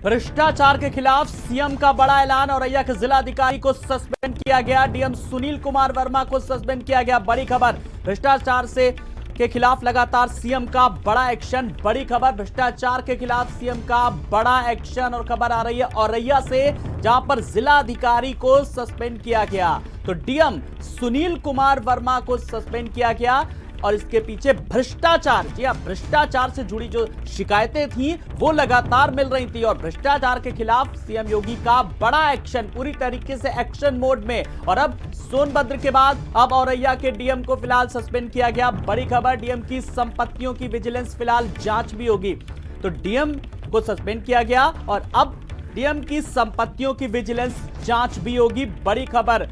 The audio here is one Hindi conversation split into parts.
भ्रष्टाचार के खिलाफ सीएम का बड़ा ऐलान। औरैया के जिलाधिकारी को सस्पेंड किया गया। डीएम सुनील कुमार वर्मा को सस्पेंड किया गया। बड़ी खबर, भ्रष्टाचार से के खिलाफ लगातार सीएम का बड़ा एक्शन। बड़ी खबर, भ्रष्टाचार के खिलाफ सीएम का बड़ा एक्शन। और खबर आ रही है औरैया से, जहां पर जिलाधिकारी को सस्पेंड किया गया। तो डीएम सुनील कुमार वर्मा को सस्पेंड किया गया और इसके पीछे भ्रष्टाचार, जी हां, भ्रष्टाचार से जुड़ी जो शिकायतें थी वो लगातार मिल रही थी। और भ्रष्टाचार के खिलाफ सीएम योगी का बड़ा एक्शन, पूरी तरीके से एक्शन मोड में। और अब सोनभद्र के बाद अब औरैया के डीएम को फिलहाल सस्पेंड किया गया। बड़ी खबर, डीएम की संपत्तियों की विजिलेंस फिलहाल जांच भी होगी। तो डीएम को सस्पेंड किया गया और अब डीएम की संपत्तियों की विजिलेंस जांच भी होगी। बड़ी खबर,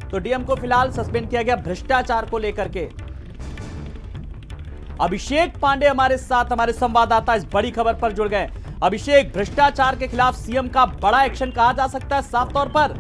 तो डीएम को फिलहाल सस्पेंड किया गया भ्रष्टाचार को लेकर के। अभिषेक पांडे हमारे साथ, हमारे संवाददाता इस बड़ी खबर पर जुड़ गए। अभिषेक, भ्रष्टाचार के खिलाफ सीएम का बड़ा एक्शन कहा जा सकता है साफ तौर पर?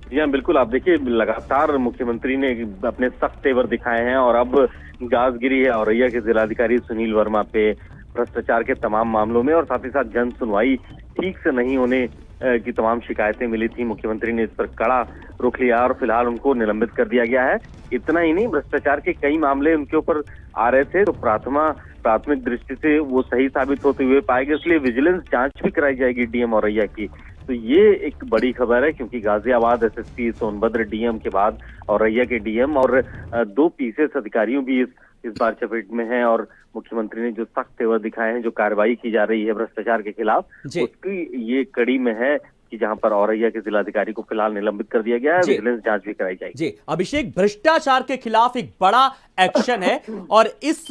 जी हाँ, बिल्कुल। आप देखिए, लगातार मुख्यमंत्री ने अपने सख्त तेवर दिखाए हैं और अब गाज गिरी है औरैया के जिलाधिकारी सुनील वर्मा पे भ्रष्टाचार के तमाम मामलों में। और साथ ही साथ जन सुनवाई ठीक से नहीं होने की तमाम शिकायतें मिली थी। मुख्यमंत्री ने इस पर कड़ा रुख लिया और फिलहाल उनको निलंबित कर दिया गया है। इतना ही नहीं, भ्रष्टाचार के कई मामले उनके ऊपर आ रहे थे, तो प्राथमिक दृष्टि से वो सही साबित होते हुए पाए गए, इसलिए विजिलेंस जांच भी कराई जाएगी डीएम औरैया की। तो ये एक बड़ी खबर है, क्योंकि गाजियाबाद एसएसपी, सोनभद्र डीएम के बाद औरैया के डीएम और 2 पीसीएस अधिकारियों भी इस बार चपेट में हैं। और मुख्यमंत्री ने जो सख्त तेवर दिखाए हैं, जो कार्रवाई की जा रही है भ्रष्टाचार के खिलाफ, उसकी ये कड़ी में है कि जहां पर औरैया के जिलाधिकारी को फिलहाल निलंबित कर दिया गया है। विजिलेंस जांच भी कराई जाएगी। जी अभिषेक, भ्रष्टाचार के खिलाफ एक बड़ा एक्शन है और इस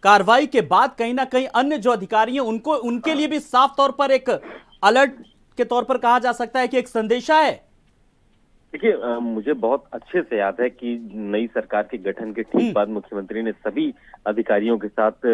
कार्रवाई के बाद कहीं ना कहीं अन्य जो अधिकारी हैं उनके लिए भी साफ तौर पर एक अलर्ट के तौर पर कहा जा सकता है कि एक संदेशा है। देखिए, मुझे बहुत अच्छे से याद है कि नई सरकार के गठन के ठीक बाद मुख्यमंत्री ने सभी अधिकारियों के साथ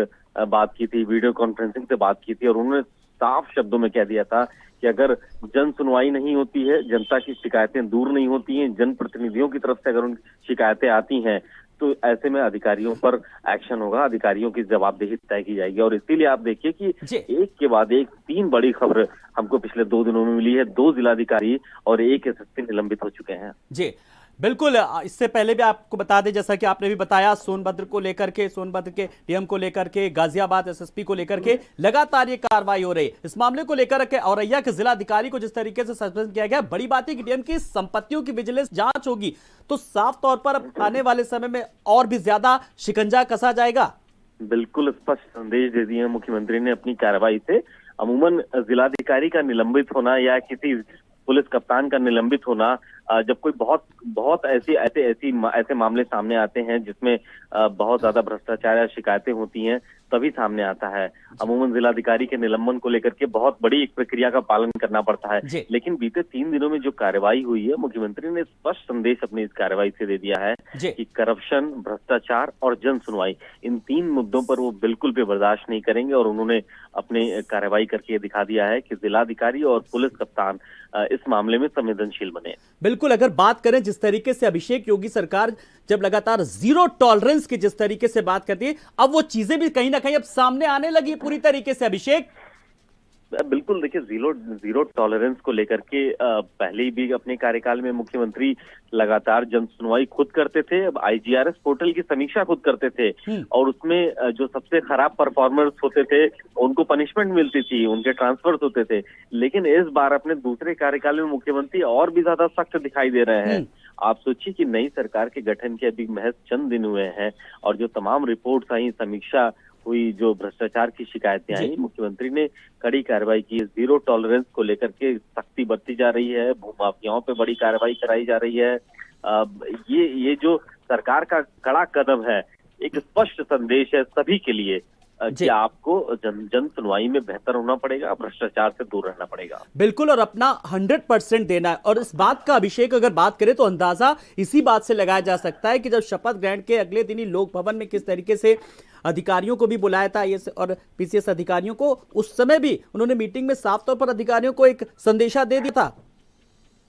बात की थी, वीडियो कॉन्फ्रेंसिंग से बात की थी और उन्होंने साफ शब्दों में कह दिया था कि अगर जन सुनवाई नहीं होती है, जनता की शिकायतें दूर नहीं होती हैं, जनप्रतिनिधियों की तरफ से अगर उन शिकायतें आती हैं, तो ऐसे में अधिकारियों पर एक्शन होगा, अधिकारियों की जवाबदेही तय की जाएगी। और इसीलिए आप देखिए कि एक के बाद एक 3 बड़ी खबर हमको पिछले 2 दिनों में मिली है। 2 जिलाधिकारी और 1 एसएसपी निलंबित हो चुके हैं। जी बिल्कुल। इससे पहले भी आपको बता दें, जैसा कि आपने भी बताया, सोनभद्र को लेकर के, सोनभद्र के डीएम को लेकर के, गाजियाबाद एसएसपी को लेकर के लगातार ये कार्रवाई हो रही है। इस मामले को लेकर के औरैया के जिलाधिकारी को जिस तरीके से सस्पेंड किया गया, बड़ी बात है कि डीएम की संपत्तियों की विजिलेंस जांच होगी, तो साफ तौर पर अब आने वाले समय में और भी ज्यादा शिकंजा कसा जाएगा। बिल्कुल स्पष्ट संदेश दे दिए मुख्यमंत्री ने अपनी कार्रवाई से। अमूमन जिलाधिकारी का निलंबित होना या किसी पुलिस कप्तान का निलंबित होना, जब कोई बहुत ऐसे मामले सामने आते हैं जिसमें बहुत ज्यादा भ्रष्टाचार या शिकायतें होती हैं, तभी सामने आता है। अमूमन जिलाधिकारी के निलंबन को लेकर के बहुत बड़ी एक प्रक्रिया का पालन करना पड़ता है। लेकिन बीते 3 दिनों में जो कार्रवाई हुई है, मुख्यमंत्री ने स्पष्ट संदेश अपनी इस कार्रवाई से दे दिया है कि करप्शन, भ्रष्टाचार और जन सुनवाई, इन 3 मुद्दों पर वो बिल्कुल भी बर्दाश्त नहीं करेंगे। और उन्होंने अपनी कार्रवाई करके दिखा दिया है कि जिलाधिकारी और पुलिस कप्तान इस मामले में संवेदनशील बने। बिल्कुल। अगर बात करें जिस तरीके से अभिषेक योगी सरकार जब लगातार जीरो टॉलरेंस की जिस तरीके से बात करती है, अब वो चीजें भी कहीं ना कहीं अब सामने आने लगी पूरी तरीके से। अभिषेक, बिल्कुल। देखिए, जीरो टॉलरेंस को लेकर के पहले भी अपने कार्यकाल में मुख्यमंत्री लगातार जन सुनवाई खुद करते थे। अब आईजीआरएस पोर्टल की समीक्षा खुद करते थे और उसमें जो सबसे खराब परफॉर्मर्स होते थे उनको पनिशमेंट मिलती थी, उनके ट्रांसफर्स होते थे। लेकिन इस बार अपने दूसरे कार्यकाल में मुख्यमंत्री और भी ज्यादा सख्त दिखाई दे रहे हैं। आप सोचिए कि नई सरकार के गठन के अभी महज चंद दिन हुए हैं और जो तमाम रिपोर्ट्स आई, समीक्षा हुई, जो भ्रष्टाचार की शिकायतें आई, मुख्यमंत्री ने कड़ी कार्रवाई की। जीरो टॉलरेंस को लेकर के सख्ती बरती जा रही है, भूमाफियाओं पे बड़ी कार्रवाई कराई जा रही है। ये जो सरकार का कड़ा कदम है, एक स्पष्ट संदेश है सभी के लिए कि आपको जन सुनवाई में बेहतर होना पड़ेगा, भ्रष्टाचार से दूर रहना पड़ेगा। बिल्कुल, और अपना 100% देना है। और इस बात का अभिषेक अगर बात करें तो अंदाजा इसी बात से लगाया जा सकता है कि जब शपथ ग्रहण के अगले दिन ही लोक भवन में किस तरीके से अधिकारियों को भी बुलाया था ये और पीसीएस अधिकारियों को, उस समय भी उन्होंने मीटिंग में साफ तौर पर अधिकारियों को एक संदेशा दे दिया था।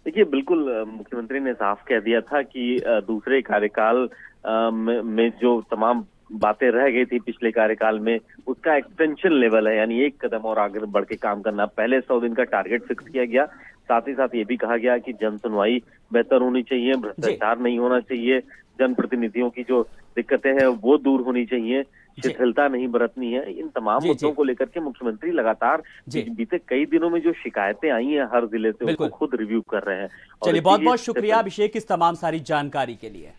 देखिए, बिल्कुल मुख्यमंत्री ने साफ कह दिया था कि दूसरे कार्यकाल में जो तमाम बातें रह गई थी पिछले कार्यकाल में, उसका एक्सटेंशन लेवल है, यानी एक कदम और आगे बढ़ के काम करना। पहले 100 दिन का टारगेट फिक्स किया गया, साथ ही साथ ये भी कहा गया कि जन सुनवाई बेहतर होनी चाहिए, भ्रष्टाचार नहीं होना चाहिए, जनप्रतिनिधियों की जो दिक्कतें हैं वो दूर होनी चाहिए, शिथिलता नहीं बरतनी है। इन तमाम मुद्दों को लेकर के मुख्यमंत्री लगातार बीते कई दिनों में जो शिकायतें आई हैं हर जिले से, उनको खुद रिव्यू कर रहे हैं। चलिए, बहुत बहुत शुक्रिया अभिषेक इस तमाम सारी जानकारी के लिए।